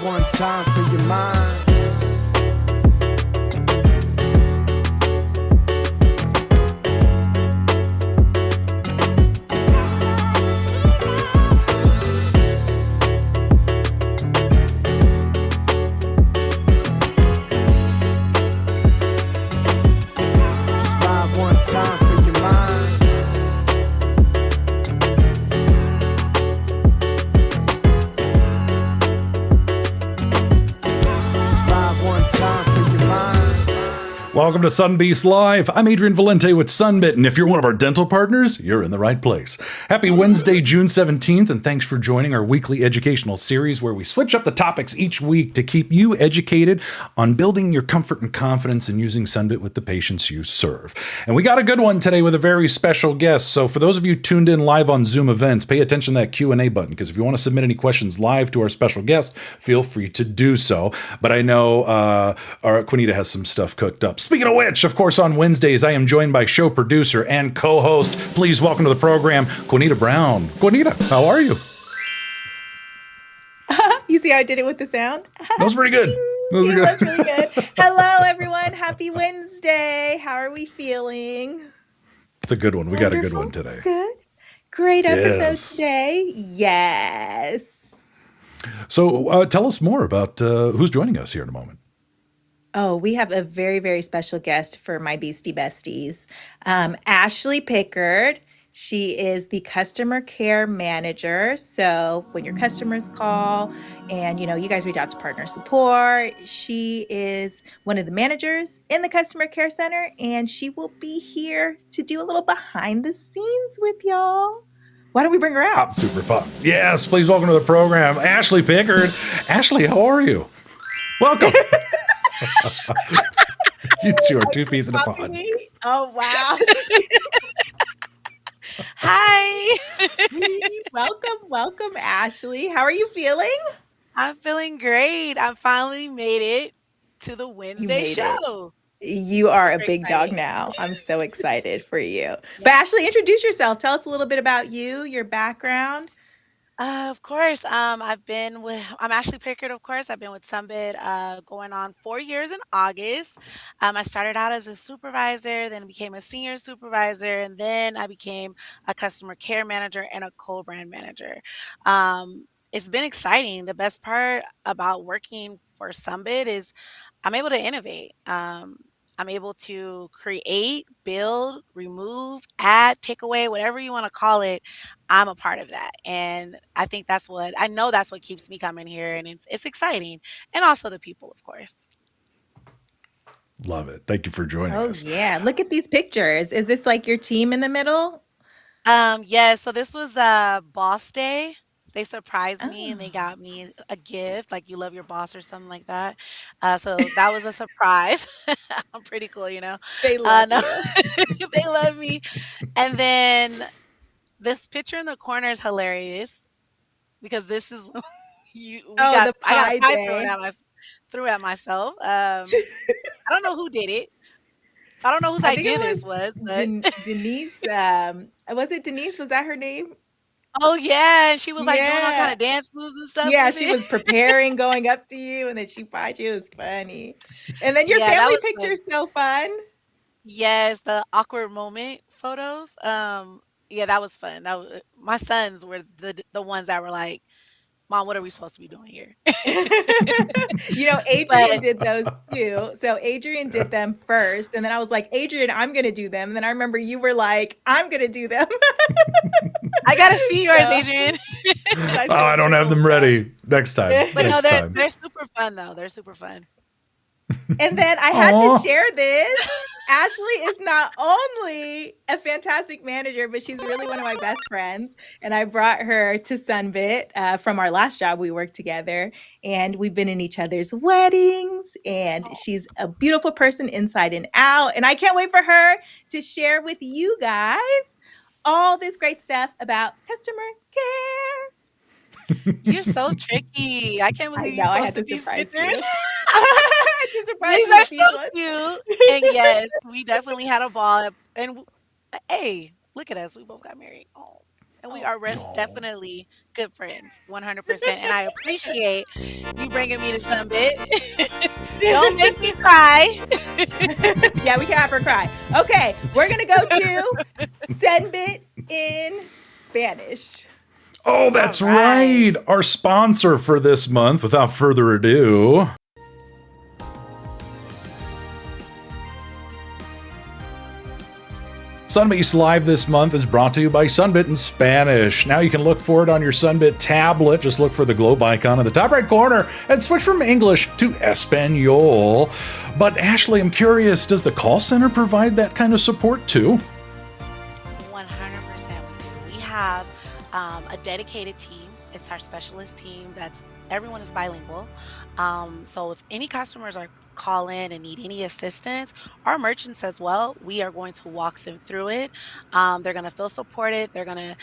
Drive one time for your mind. Drive one time for your mind. Drive one time for your mind. Welcome to Sunbeast Live. I'm Adrian Valente with Sunbit, and if you're one of our dental partners, you're in the right place. Happy Wednesday, June 17th, and thanks for joining our weekly educational series where we switch up the topics each week to keep you educated on building your comfort and confidence in using Sunbit with the patients you serve. And we got a good one today with a very special guest. So for those of you tuned in live on Zoom events, pay attention to that Q&A button, because if you want to submit any questions live to our special guest, feel free to do so. But I know our Queenita has some stuff cooked up. Speaking of which, of course, on Wednesdays, I am joined by show producer and co-host. Please welcome to the program, Queenita Brown. Queenita, how are you? You see how I did it with the sound? That was pretty good. It was really good. Hello, everyone. Happy Wednesday. How are we feeling? It's a good one. We got a good one today. Good. Great episode Yes. today. Yes. So tell us more about who's joining us here in a moment. Oh, we have a very, very special guest for my Beastie Besties. Ashley Pickard. She is the customer care manager. So when your customers call and, you guys reach out to partner support, she is one of the managers in the customer care center, and she will be here to do a little behind the scenes with y'all. Why don't we bring her out? I'm super pumped. Yes, please welcome to the program, Ashley Pickard. Ashley, how are you? Welcome. You two are two peas in a pod. Oh, wow. Hi. Welcome, Ashley. How are you feeling? I'm feeling great. I finally made it to the Wednesday made it. show. You are a Super big dog exciting. now. I'm so excited for you. But Ashley, introduce yourself. Tell us a little bit about you, your background. Of course, I'm Ashley Pickard, of course. I've been with Sunbit going on 4 years in August. I started out as a supervisor, then became a senior supervisor, and then I became a customer care manager and a co-brand manager. It's been exciting. The best part about working for Sunbit is I'm able to innovate. I'm able to create, build, remove, add, take away, whatever you want to call it. I'm a part of that. And I think that's what keeps me coming here. And it's exciting. And also the people, of course. Love it. Thank you for joining Oh, us. yeah. Look at these pictures. Is this like your team in the middle? Yes, so this was Boss Day. They surprised me and they got me a gift, like you love your boss or something like that. So that was a surprise. I'm pretty cool, you know. They love No, you. they love me. And then this picture in the corner is hilarious because this is The pie I day. threw at myself. I don't know who did it. I don't know whose I think idea it this was, but Denise. Was it Denise? Was that her name? oh yeah, and she was like doing all kind Yeah. of dance moves and stuff Yeah, with she it. was preparing, going up to you, and then she pied you. It was funny. And then your Yeah, that family was fun. picture's so fun. Yes, the awkward moment photos. Yeah, that was fun. My sons were the ones that were like, "Mom, what are we supposed to be doing here?" Adrian But did those too. So Adrian did them first. And then I was like, Adrian, I'm going to do them. And then I remember you were like, I'm going to do them. I gotta see yours, So- Adrian. I don't have them ready. Next time. But no, Next time. they're super fun though. They're super fun. And then I had Aw. to share this. Ashley is not only a fantastic manager, but she's really one of my best friends. And I brought her to Sunbit from our last job. We worked together and we've been in each other's weddings. And she's a beautiful person inside and out. And I can't wait for her to share with you guys all this great stuff about customer care. You're so tricky. I can't believe you know, I had posted to these surprise you. pictures. I had to surprise These you are with these so ones. cute. And yes, we definitely had a ball. And hey, look at us. We both got married. Oh. and we Oh, are rest Oh. definitely good friends, 100%. And I appreciate you bringing me to Sunbit. Don't make me cry. yeah, we can have her cry. Okay, we're gonna go to Sunbit in Spanish. Oh, All that's right. right. Our sponsor for this month, without further ado. Sunbit Live this month is brought to you by Sunbit in Spanish. Now you can look for it on your Sunbit tablet. Just look for the globe icon in the top right corner and switch from English to Espanol. But Ashley, I'm curious, does the call center provide that kind of support too? 100% we do. We have a dedicated team. It's our specialist team that's everyone is bilingual. So if any customers are call in and need any assistance, our merchants as well, we are going to walk them through it. They're going to feel supported. They're going to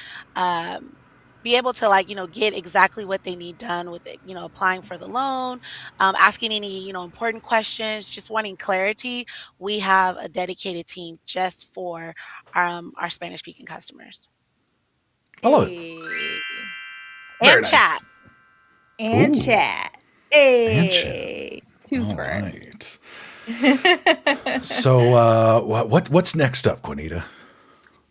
be able to get exactly what they need done with it, applying for the loan, asking any, important questions, just wanting clarity. We have a dedicated team just for our Spanish speaking customers. I love it. Hey. Very And nice. chat. And Ooh, chat. and chat. Hey. All Twofer. right. So, what's next up, Queenita?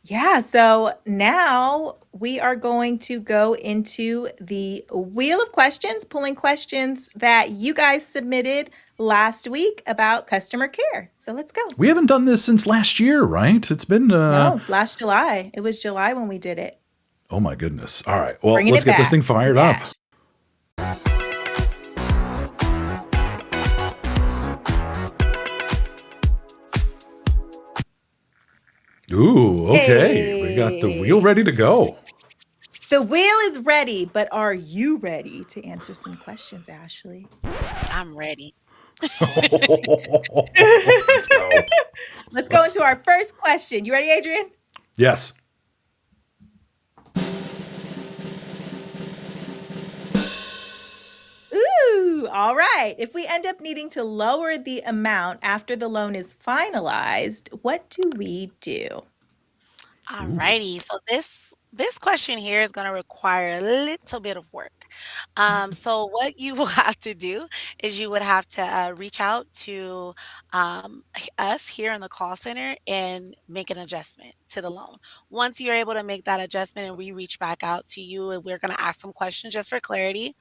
Yeah, so now we are going to go into the wheel of questions, pulling questions that you guys submitted last week about customer care. So let's go. We haven't done this since last year, right? It's been No, last July. It was July when we did it. oh my goodness. All right. Well, Bringing let's it get this back. thing Bring it fired up. back. Ooh, okay. We got the wheel Hey. ready to go. The wheel is ready, but are you ready to answer some questions, Ashley? I'm ready. Let's go. Let's go into our first question. You ready, Adrian? Yes. Ooh, all right. If we end up needing to lower the amount after the loan is finalized, what do we do? Ooh. Alrighty, so this question here is going to require a little bit of work. So what you will have to do is you would have to reach out to us here in the call center and make an adjustment to the loan. Once you're able to make that adjustment and we reach back out to you and we're going to ask some questions just for clarity,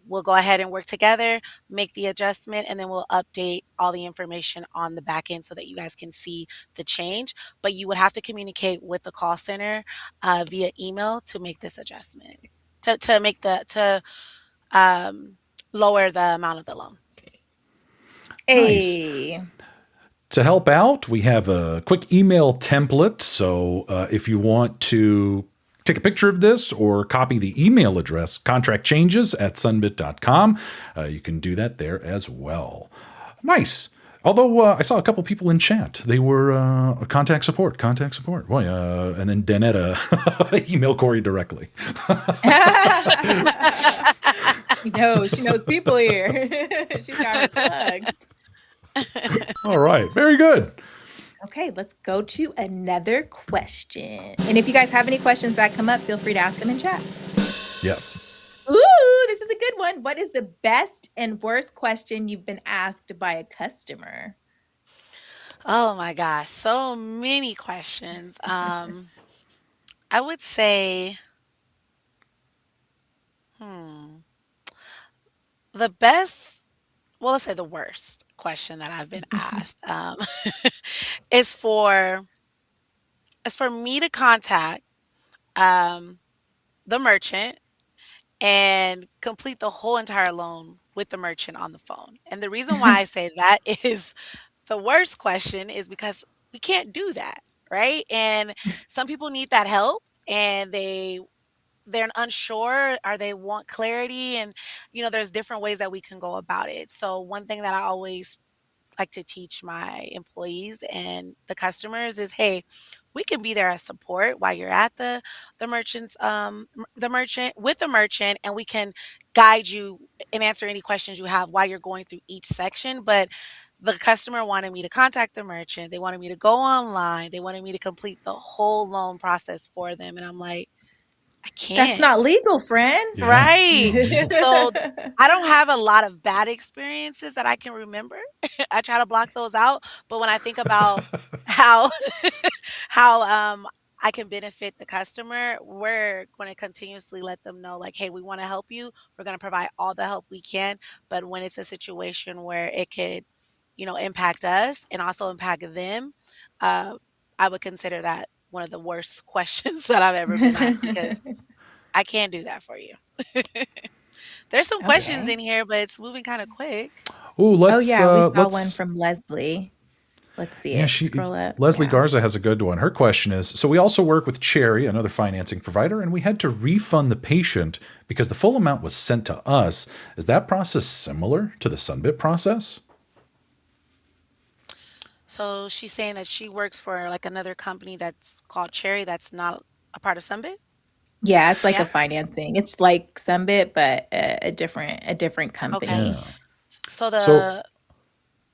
we'll go ahead and work together, make the adjustment, and then we'll update all the information on the back end so that you guys can see the change. But you would have to communicate with the call center via email to make this adjustment, to make to um, lower the amount of the loan. Nice. A. To help out, we have a quick email template. So if you want to take a picture of this or copy the email address, contractchanges@sunbit.com, you can do that there as well. Nice. Although I saw a couple people in chat. They were contact support. Boy, and then Danetta email Corey directly. She knows people here. She's got her plugs. All right. Very good. Okay, let's go to another question. And if you guys have any questions that come up, feel free to ask them in chat. Yes. Ooh, this is a good one. What is the best and worst question you've been asked by a customer? Oh my gosh, so many questions. I would say, hmm, the best, well, let's say the worst question that I've been asked is for me to contact um, the merchant and complete the whole entire loan with the merchant on the phone. And the reason why I say that is the worst question is because we can't do that, right? And some people need that help and they're unsure or they want clarity and there's different ways that we can go about it. So one thing that I always like to teach my employees and the customers is, hey, we can be there as support while you're at the merchant's the merchant with the merchant, and we can guide you and answer any questions you have while you're going through each section. But the customer wanted me to contact the merchant. They wanted me to go online. They wanted me to complete the whole loan process for them. And I'm like, I That's can't. not legal, friend. Yeah. Right. Illegal. So I don't have a lot of bad experiences that I can remember. I try to block those out, but when I think about how how I can benefit the customer, we're going to continuously let them know like, hey, we want to help you. We're going to provide all the help we can, but when it's a situation where it could, impact us and also impact them, uh, I would consider that one of the worst questions that I've ever been asked because I can't do that for you. There's some questions Okay. in here, but it's moving kind of quick. Oh, Oh, yeah, we saw one let's from Leslie. Let's see yeah, it. Scroll up. Leslie Yeah. Garza has a good one. Her question is, so we also work with Cherry, another financing provider, and we had to refund the patient because the full amount was sent to us. Is that process similar to the Sunbit process? So she's saying that she works for like another company that's called Cherry that's not a part of Sunbit? Yeah, it's like a Yeah. financing. It's like Sunbit, but a different Okay. company. Yeah. So So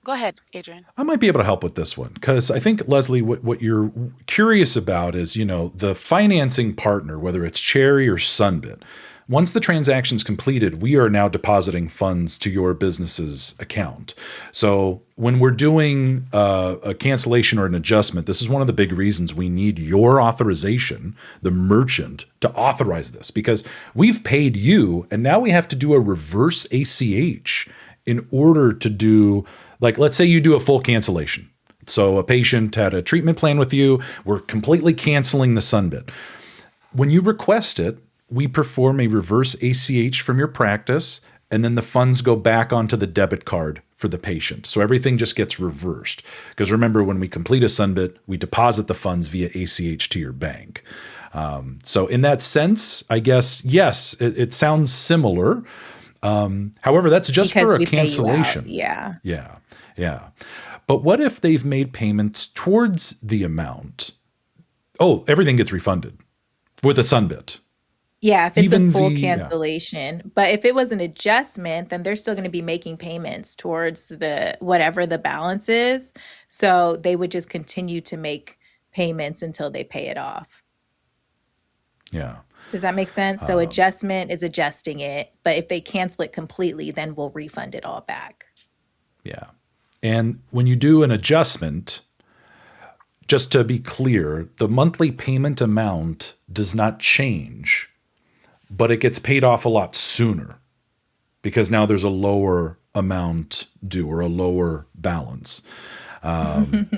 go ahead, Adrian. I might be able to help with this one because I think, Leslie, what you're curious about is, the financing partner, whether it's Cherry or Sunbit. Once the transaction's completed, we are now depositing funds to your business's account. So when we're doing a cancellation or an adjustment, this is one of the big reasons we need your authorization, the merchant, to authorize this because we've paid you and now we have to do a reverse ACH in order to do, like, let's say you do a full cancellation. So a patient had a treatment plan with you. We're completely canceling the Sunbit. When you request it, we perform a reverse ACH from your practice, and then the funds go back onto the debit card for the patient. So everything just gets reversed. Because remember, when we complete a Sunbit, we deposit the funds via ACH to your bank. So in that sense, I guess, yes, it sounds similar. However, that's just Because for a we pay you out. cancellation. Yeah. Yeah, yeah. But what if they've made payments towards the amount? Oh, everything gets refunded with a Sunbit. Yeah, if it's a Even full yeah. cancellation. But if it was an adjustment, then they're still going to be making payments towards the whatever the balance is. So they would just continue to make payments until they pay it off. Yeah. Does that make sense? So adjustment is adjusting it, but if they cancel it completely, then we'll refund it all back. Yeah. And when you do an adjustment, just to be clear, the monthly payment amount does not change, but it gets paid off a lot sooner because now there's a lower amount due or a lower balance.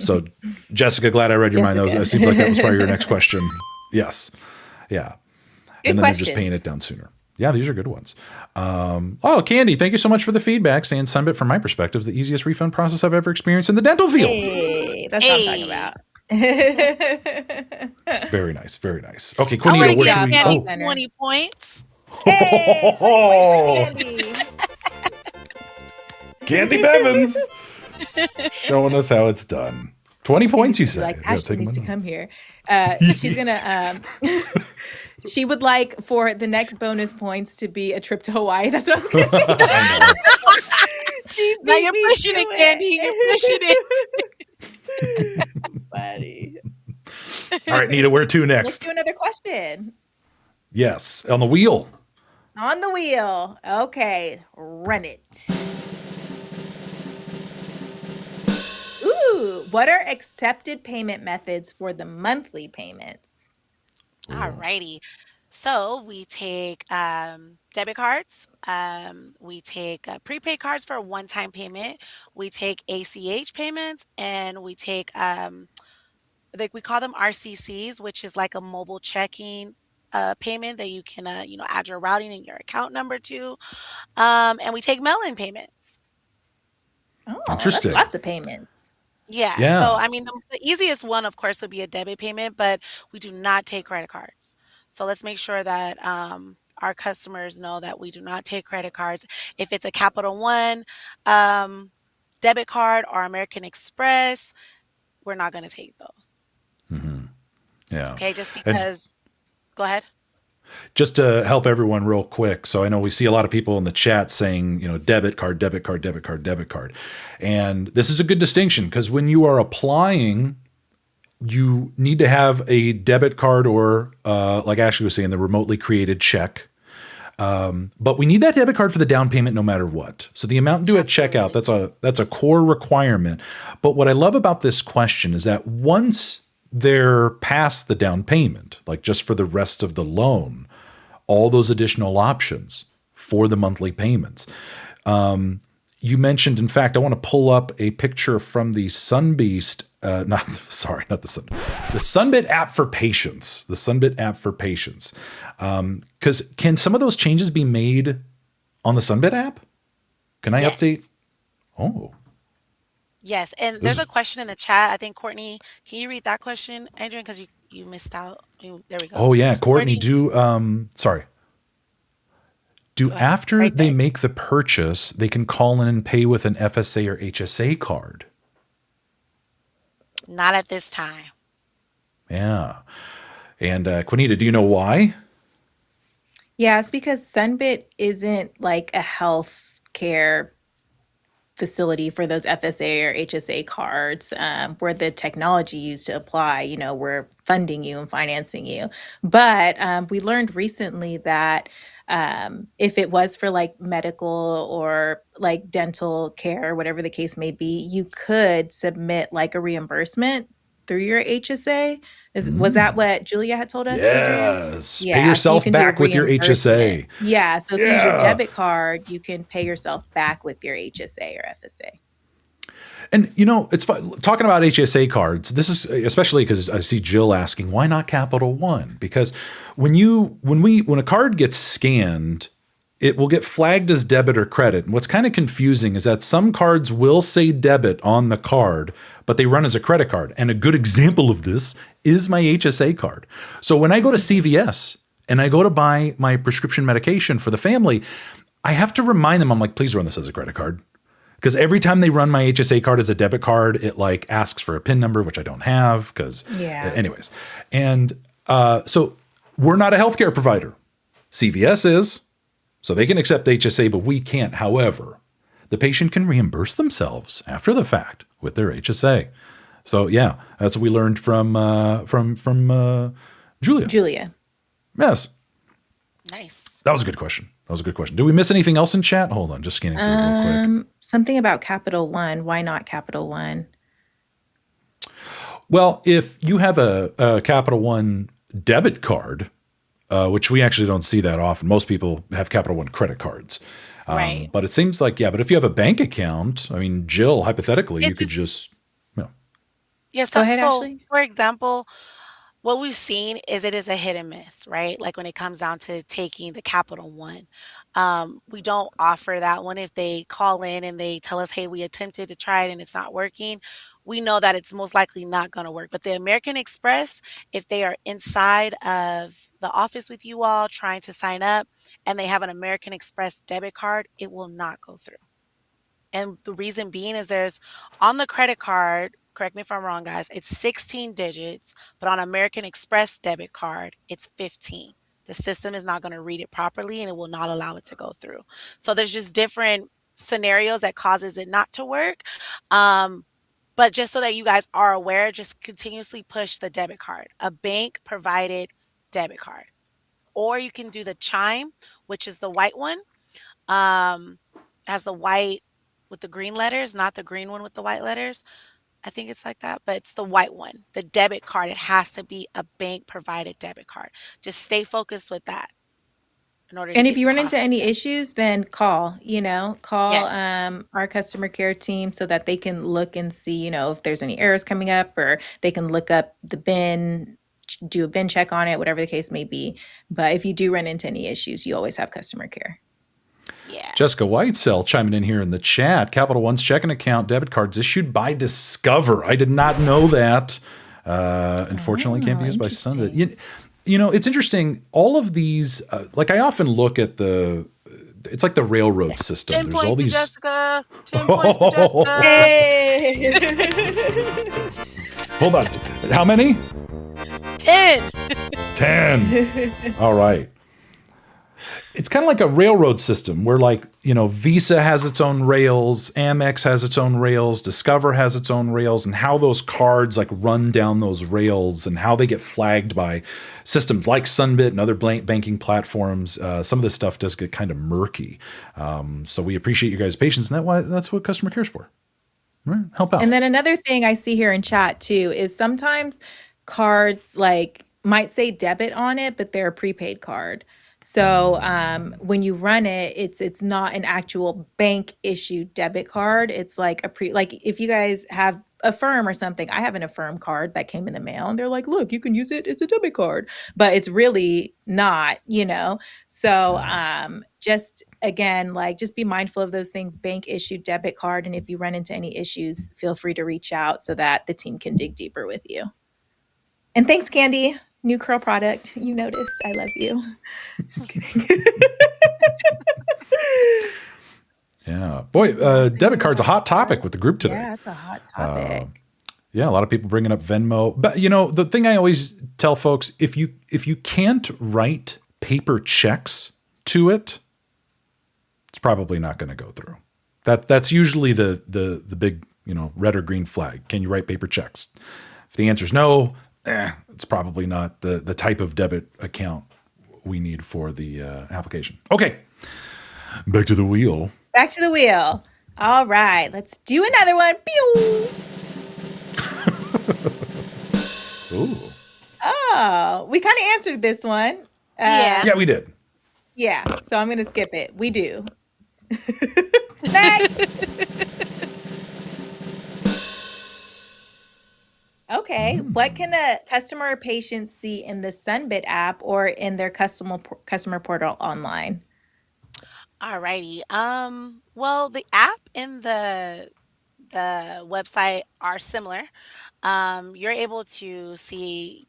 So, Jessica, glad I read your mind. Jessica. It seems like that was probably your next question. Yes. Yeah. Good And then they're just paying questions. it down sooner. Yeah, these are good ones. Oh, Candy, thank you so much for the feedback. Saying Sunbit, from my perspective, is the easiest refund process I've ever experienced in the dental field. Hey, that's what I'm talking Hey. about. Very nice, very nice. Okay, I want Queenita, to where give should we? Candy Oh, Center. 20 points. Hey, 20 points for Candy. Candy Bevins showing us how it's done. 20 points, you She'd be say? like, Yeah, Ashley take needs to my come notes. here. She's gonna she would like for the next bonus points to be a trip to Hawaii. That's what I was gonna say. I know. She Now beat you're me pushing to it, Candy. You're pushing it. Buddy. All right, Nita, where to Let's next? do another question. Yes, on the wheel. On the wheel. Okay, run it. Ooh, what are accepted payment methods for the monthly payments? Alrighty. So we take debit cards. We take prepaid cards for a one-time payment. We take ACH payments, and we take like we call them RCCs, which is like a mobile checking payment that you can add your routing and your account number to. And we take mail-in payments. Oh, that's Interesting. lots of payments. Yeah. So Yeah. I mean, the easiest one, of course, would be a debit payment, but we do not take credit cards. So let's make sure that our customers know that we do not take credit cards. If it's a Capital One um, debit card or American Express, we're not going to take those. Yeah. Okay, just And because. Go ahead. just to help everyone real quick, so I know we see a lot of people in the chat saying, debit card, debit card, debit card, debit card. And this is a good distinction because when you are applying you need to have a debit card or, like Ashley was saying, the remotely created check. But we need that debit card for the down payment no matter what. So the amount due at checkout, that's a core requirement. But what I love about this question is that once they're past the down payment, like just for the rest of the loan, all those additional options for the monthly payments. You mentioned, in fact, I want to pull up a picture from the Sunbeast, the Sunbit app for patients, the Sunbit app for patients. Because can some of those changes be made on the Sunbit app? Can I update? Oh, Yes, and there's a question in the chat. I think Courtney, can you read that question, Adrian? Because you missed out. There we go. oh yeah, Courtney, Courtney, do go ahead. after Right they there. make the purchase, they can call in and pay with an FSA or HSA card? Not at this time. Yeah. And Queenita, do you know why? Yeah, it's because Sunbit isn't like a health care facility for those FSA or HSA cards, where the technology used to apply. We're funding you and financing you. But we learned recently that if it was for like medical or like dental care, whatever the case may be, you could submit like a reimbursement through your HSA. Was that what Julia had told us, Adrian? Yes. Pay Yeah, so you yourself can do a back with your reimbursement. HSA. Yeah, so if you use your Yeah. debit card, you can pay yourself back with your HSA or FSA. And it's fun talking about HSA cards. This is especially because I see Jill asking, why not Capital One? Because when a card gets scanned, it will get flagged as debit or credit. And what's kind of confusing is that some cards will say debit on the card, but they run as a credit card. And a good example of this is my HSA card. So when I go to CVS and I go to buy my prescription medication for the family, I have to remind them, I'm like, please run this as a credit card. Because every time they run my HSA card as a debit card, it like asks for a PIN number, which I don't have. Because, anyways, and so we're not a healthcare provider. CVS is, so they can accept HSA, but we can't. However, the patient can reimburse themselves after the fact with their HSA. So yeah, that's what we learned from Julia. Julia. Yes, Nice. that was a good question. Did we miss anything else in chat? Hold on, just scanning through real quick. Something about Capital One. Why not Capital One? Well, if you have a Capital One debit card, which we actually don't see that often. Most people have Capital One credit cards. Right. But it seems like, but if you have a bank account, I mean, Jill, hypothetically, you could just, Yes. Go ahead, So, Ashley. for example, what we've seen is it is a hit and miss, right? Like when it comes down to taking the Capital One. We don't offer that one. If they call in and they tell us, hey, we attempted to try it and it's not working, we know that it's most likely not going to work. But the American Express, if they are inside of the office with you all trying to sign up and they have an American Express debit card, it will not go through. And the reason being is there's on the credit card, correct me if I'm wrong, guys, it's 16 digits, but on American Express debit card, it's 15. The system is not going to read it properly and it will not allow it to go through. So there's just different scenarios that causes it not to work. But just so that you guys are aware, just continuously push the debit card, a bank provided debit card. Or you can do the Chime, which is the white one. Has the white with the green letters, not the green one with the white letters. I think it's like that, but it's the white one, the debit card. It has to be a bank provided debit card. Just stay focused with that in order to And if get you the run into process any done. issues, then call Yes. our customer care team so that they can look and see, if there's any errors coming up, or they can look up the bin, do a bin check on it, whatever the case may be. But if you do run into any issues, you always have customer care. Yeah. Jessica Whitesell chiming in here in the chat. Capital One's checking account debit cards issued by Discover. I did not know that. Unfortunately, can't be used by Sunbit. Interesting. It's interesting. All of these, like I often look at it's like the railroad system. 10 There's points all to these. Jessica. 10 points to Jessica. Hey! Hold on. How many? 10. 10. All right. it's kind of like a railroad system where, like, you know, Visa has its own rails, Amex has its own rails, Discover has its own rails, and how those cards like run down those rails and how they get flagged by systems like Sunbit and other banking platforms. Some of this stuff does get kind of murky. So we appreciate you guys' patience, and that's what customer care's for. Right? Help out. And then another thing I see here in chat too is sometimes cards like might say debit on it, but they're a prepaid card. So when you run it, it's not an actual bank issued debit card. It's like like if you guys have Affirm or something, I have an Affirm card that came in the mail, and they're like, "Look, you can use it. It's a debit card," but it's really not, you know. So just again, like just be mindful of those things. Bank issued debit card, and if you run into any issues, feel free to reach out so that the team can dig deeper with you. And thanks, Candy. New curl product. You noticed. I love you. Just kidding. Yeah. Boy, debit card's a hot topic with the group today. Yeah, it's a hot topic. Yeah, a lot of people bringing up Venmo. But, you know, the thing I always tell folks, if you can't write paper checks to it, it's probably not going to go through. That's usually the big, you know, red or green flag. Can you write paper checks? If the answer is no, it's probably not the type of debit account we need for the application. Okay, back to the wheel. Back to the wheel. All right, let's do another one. Pew! Ooh. Oh, we kind of answered this one. Yeah, we did. Yeah, so I'm going to skip it. We do. Next. Okay, what can a customer or patient see in the Sunbit app or in their customer portal online? Alrighty. Well, the app and the website are similar. You're able to see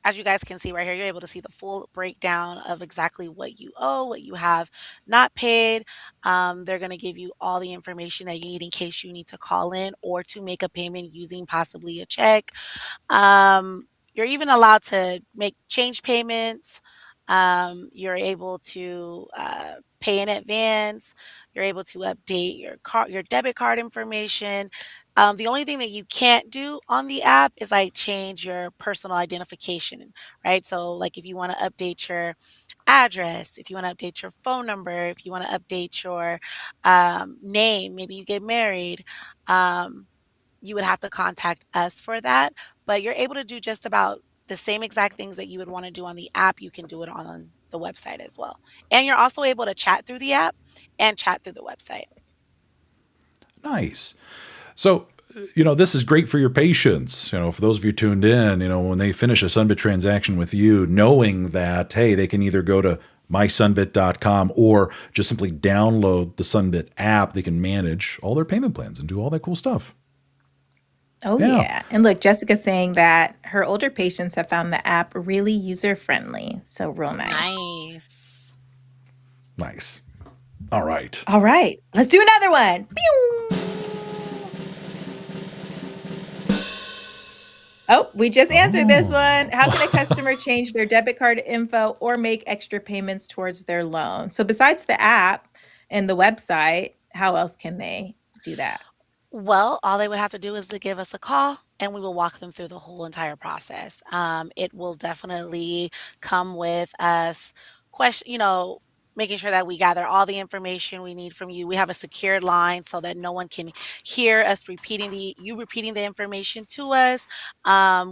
as you guys can see right here, you're able to see the full breakdown of exactly what you owe, what you have not paid. They're going to give you all the information that you need in case you need to call in or to make a payment using possibly a check. You're even allowed to change payments. You're able to pay in advance. You're able to update your debit card information. The only thing that you can't do on the app is like change your personal identification, right? So like if you want to update your address, if you want to update your phone number, if you want to update your name, maybe you get married, you would have to contact us for that. But you're able to do just about the same exact things that you would want to do on the app. You can do it on the website as well. And you're also able to chat through the app and chat through the website. Nice. So, you know, this is great for your patients. You know, for those of you tuned in, you know, when they finish a Sunbit transaction with you, knowing that, hey, they can either go to mysunbit.com or just simply download the Sunbit app. They can manage all their payment plans and do all that cool stuff. Oh, yeah. And look, Jessica's saying that her older patients have found the app really user-friendly. So real nice. Nice. All right. All right. Let's do another one. Pew! Oh, we just answered this one. How can a customer change their debit card info or make extra payments towards their loan? So besides the app and the website, how else can they do that? Well, all they would have to do is to give us a call and we will walk them through the whole entire process. It will definitely come with us making sure that we gather all the information we need from you. We have a secured line so that no one can hear us repeating the information to us.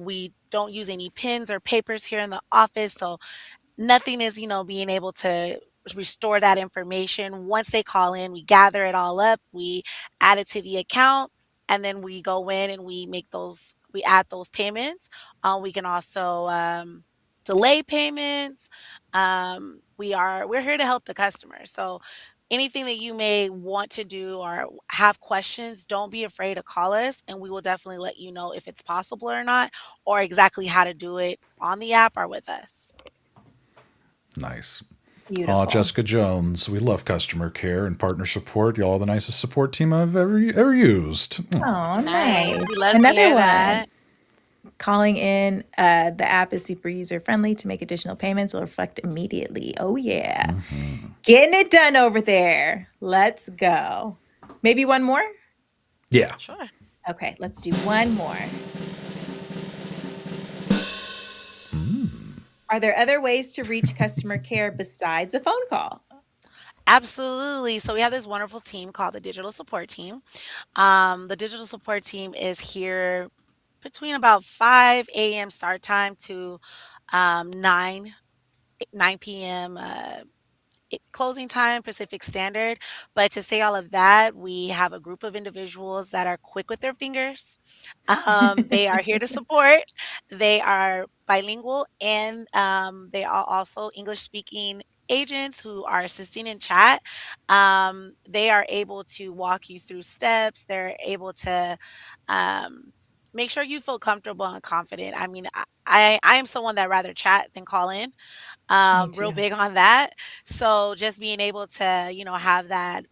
We don't use any pens or papers here in the office, so nothing is, being able to restore that information. Once they call in, we gather it all up, we add it to the account, and then we go in and we add those payments. We can also delay payments. We're here to help the customer. So anything that you may want to do or have questions, don't be afraid to call us and we will definitely let you know if it's possible or not, or exactly how to do it on the app or with us. Nice. Beautiful. Jessica Jones. We love customer care and partner support. Y'all are the nicest support team I've ever used. Oh, nice. We love to Another hear one. that. Calling in, the app is super user friendly. To make additional payments, will reflect immediately. Oh, yeah. Getting it done over there. Let's go. Maybe one more? Yeah. Sure. Okay, let's do one more. Are there other ways to reach customer care besides a phone call? Absolutely. So we have this wonderful team called the digital support team. The digital support team is here between about 5 a.m. start time to 9 p.m. Closing time Pacific Standard. But to say all of that, we have a group of individuals that are quick with their fingers. They are here to support. They are bilingual, and they are also English speaking agents who are assisting in chat. They are able to walk you through steps. They're able to um, make sure you feel comfortable and confident. I mean, I am someone that rather chat than call in, Me real too. big on that. So just being able to, have that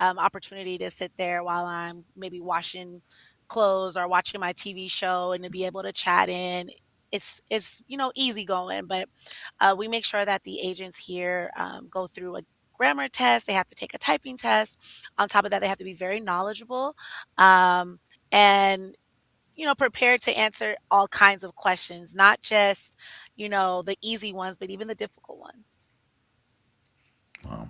opportunity to sit there while I'm maybe washing clothes or watching my TV show and to be able to chat in. It's easy going, but we make sure that the agents here go through a grammar test. They have to take a typing test. On top of that, they have to be very knowledgeable, and prepared to answer all kinds of questions, not just the easy ones, but even the difficult ones. Wow.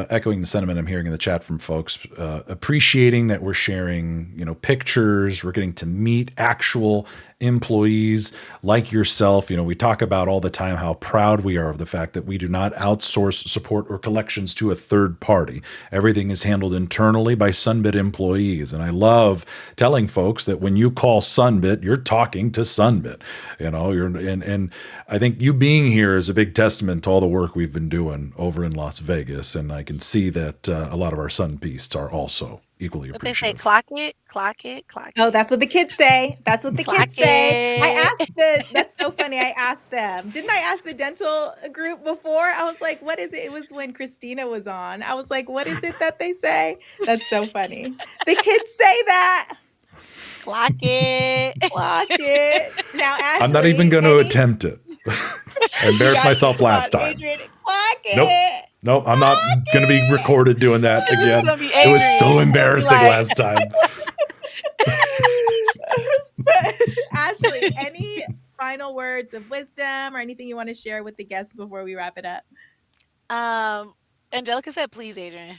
Echoing the sentiment I'm hearing in the chat from folks, appreciating that we're sharing, pictures, we're getting to meet actual employees like yourself. We talk about all the time how proud we are of the fact that we do not outsource support or collections to a third party. Everything is handled internally by Sunbit employees. And I love telling folks that when you call Sunbit, you're talking to Sunbit. And I think you being here is a big testament to all the work we've been doing over in Las Vegas. And I can see that a lot of our Sun beasts are also equally But they say, appreciative. clock it, clock it, clock Oh, it, that's what the kids say. That's what the clock kids say. it. That's so funny. I asked them. Didn't I ask the dental group before? I was like, what is it? It was when Christina was on. I was like, what is it that they say? That's so funny. The kids say that. Clock it. Clock it. Now, Ashley. I'm not even going to attempt it. I embarrassed myself last time. Adrian, clock Nope. it. Nope, I'm not going to be recorded doing that This is again. gonna be It was so Adrian. embarrassing Like- last time. Ashley, any final words of wisdom or anything you want to share with the guests before we wrap it up? Angelica said, please, Adrian.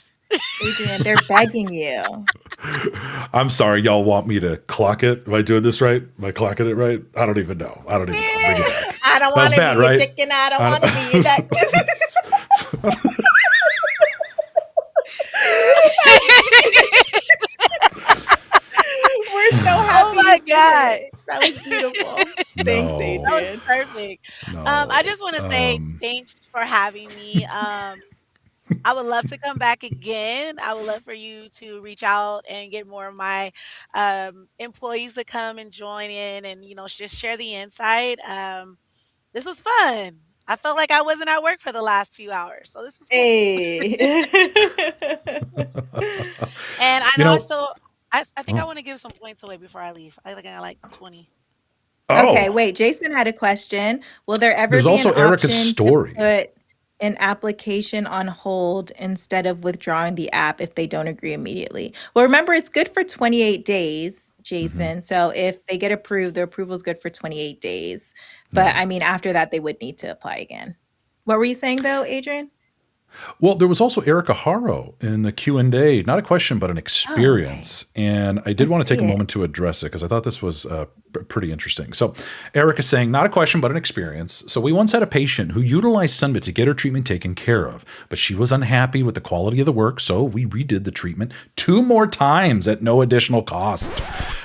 Adrian, they're begging you. I'm sorry, y'all want me to clock it? Am I doing this right? Am I clocking it right? I don't even know. Bring it back. I don't That was want to bad, be right? a chicken. I don't want to be a duck. We're so happy. Oh my you did God. it. That was beautiful. Thanks, No. Adrian. That was perfect. No. I just want to say thanks for having me. I would love to come back again. I would love for you to reach out and get more of my employees to come and join in and, just share the insight. This was fun. I felt like I wasn't at work for the last few hours. So this was cool. Hey. And I You know know- I still, I think I want to give some points away before I leave. I think I got like 20. Okay, Oh, wait. Jason had a question. Will there ever There's be also an Erica's option story. to put an application on hold instead of withdrawing the app if they don't agree immediately? Well, remember, it's good for 28 days, Jason. So if they get approved, the approval is good for 28 days. But I mean, after that, they would need to apply again. What were you saying, though, Adrian? Well, there was also Erica Haro in the Q&A, not a question, but an experience. And I did want to take a moment to address it because I thought this was pretty interesting. So Erica saying, not a question, but an experience. So we once had a patient who utilized Sunbit to get her treatment taken care of, but she was unhappy with the quality of the work. So we redid the treatment 2 more times at no additional cost.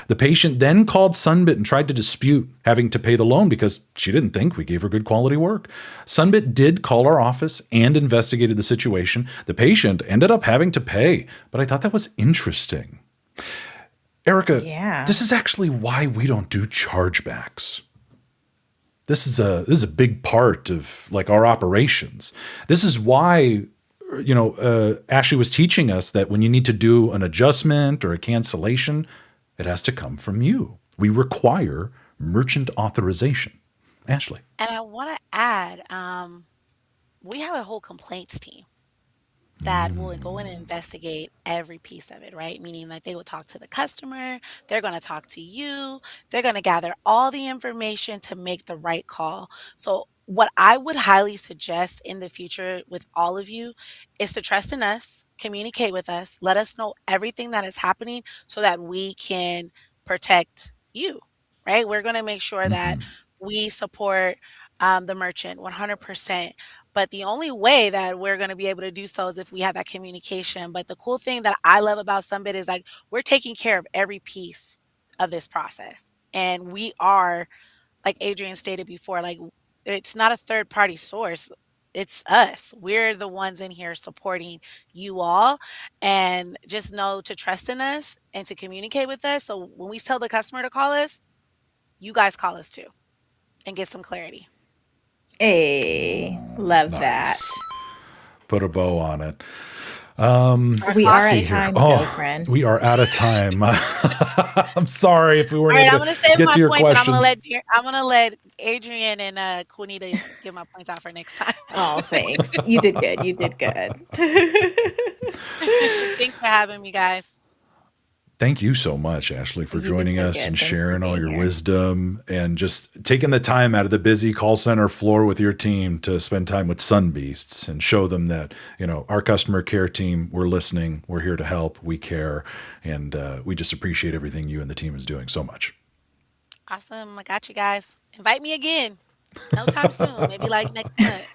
The patient then called Sunbit and tried to dispute having to pay the loan because she didn't think we gave her good quality work. Sunbit did call our office and investigated the situation. The patient ended up having to pay, but I thought that was interesting. Erica, this is actually why we don't do chargebacks. This is a big part of like our operations. This is why Ashley was teaching us that when you need to do an adjustment or a cancellation, it has to come from you. We require merchant authorization. Ashley. And I want to add, we have a whole complaints team that will go in and investigate every piece of it, right? Meaning like they will talk to the customer, they're going to talk to you, they're going to gather all the information to make the right call. So what I would highly suggest in the future with all of you is to trust in us, communicate with us, let us know everything that is happening so that we can protect you, right? We're going to make sure that we support the merchant 100%. But the only way that we're going to be able to do so is if we have that communication. But the cool thing that I love about Sunbit is like we're taking care of every piece of this process. And we are, like Adrian stated before, like it's not a third party source. It's us. We're the ones in here supporting you all. And just know to trust in us and to communicate with us. So when we tell the customer to call us, you guys call us too and get some clarity. Hey, love that. Put a bow on it. We are at time, though, friend. We are out of time. I'm sorry if we weren't All right, able I'm going to to save get my to your points, and questions. I'm gonna let Adrian and Queenita give my points out for next time. Oh, thanks. You did good. You did good. Thanks for having me, guys. Thank you so much, Ashley, for You did joining so us good. and Thanks for sharing all being your here. wisdom and just taking the time out of the busy call center floor with your team to spend time with Sun Beasts and show them that, you know, our customer care team, we're listening, we're here to help, we care, and we just appreciate everything you and the team is doing so much. Awesome. I got you guys. Invite me again. No time soon. Maybe like next month.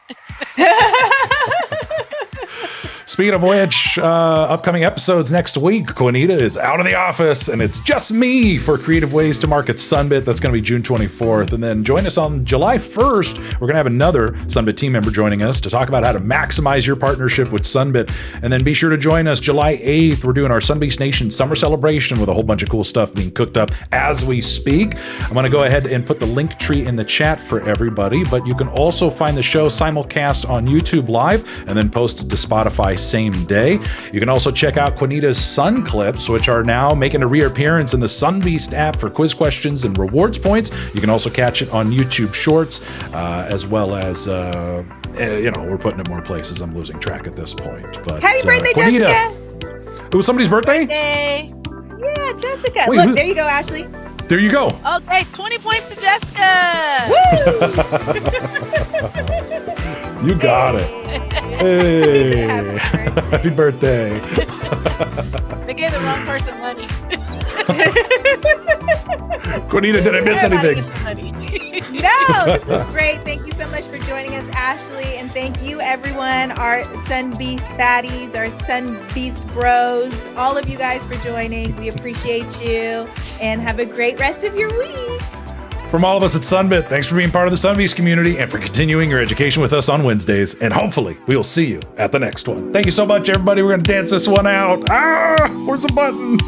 Speaking of which, upcoming episodes next week, Queenita is out of the office and it's just me for Creative Ways to Market Sunbit. That's going to be June 24th. And then join us on July 1st. We're going to have another Sunbit team member joining us to talk about how to maximize your partnership with Sunbit. And then be sure to join us July 8th. We're doing our Sunbeast Nation summer celebration with a whole bunch of cool stuff being cooked up as we speak. I'm going to go ahead and put the link tree in the chat for everybody, but you can also find the show simulcast on YouTube Live and then posted to Spotify same day. You can also check out Queenita's Sun Clips, which are now making a reappearance in the Sunbeast app for quiz questions and rewards points. You can also catch it on YouTube Shorts, as well as, we're putting it more places. I'm losing track at this point. But Happy birthday, Queenita, Jessica. it was somebody's birthday? Hey. Yeah, Jessica. Wait, Look, who- there you go, Ashley. There you go. Okay, 20 points to Jessica. You got it. Hey. Happy birthday. They gave the wrong person money. Queenita, did I miss Everybody anything? gets some money. No, this was great. Thank you so much for joining us, Ashley. And thank you, everyone, our Sun Beast baddies, our Sun Beast bros, all of you guys for joining. We appreciate you and have a great rest of your week. From all of us at Sunbit, thanks for being part of the Sunbeast community and for continuing your education with us on Wednesdays. And hopefully we will see you at the next one. Thank you so much, everybody. We're going to dance this one out. Where's the button?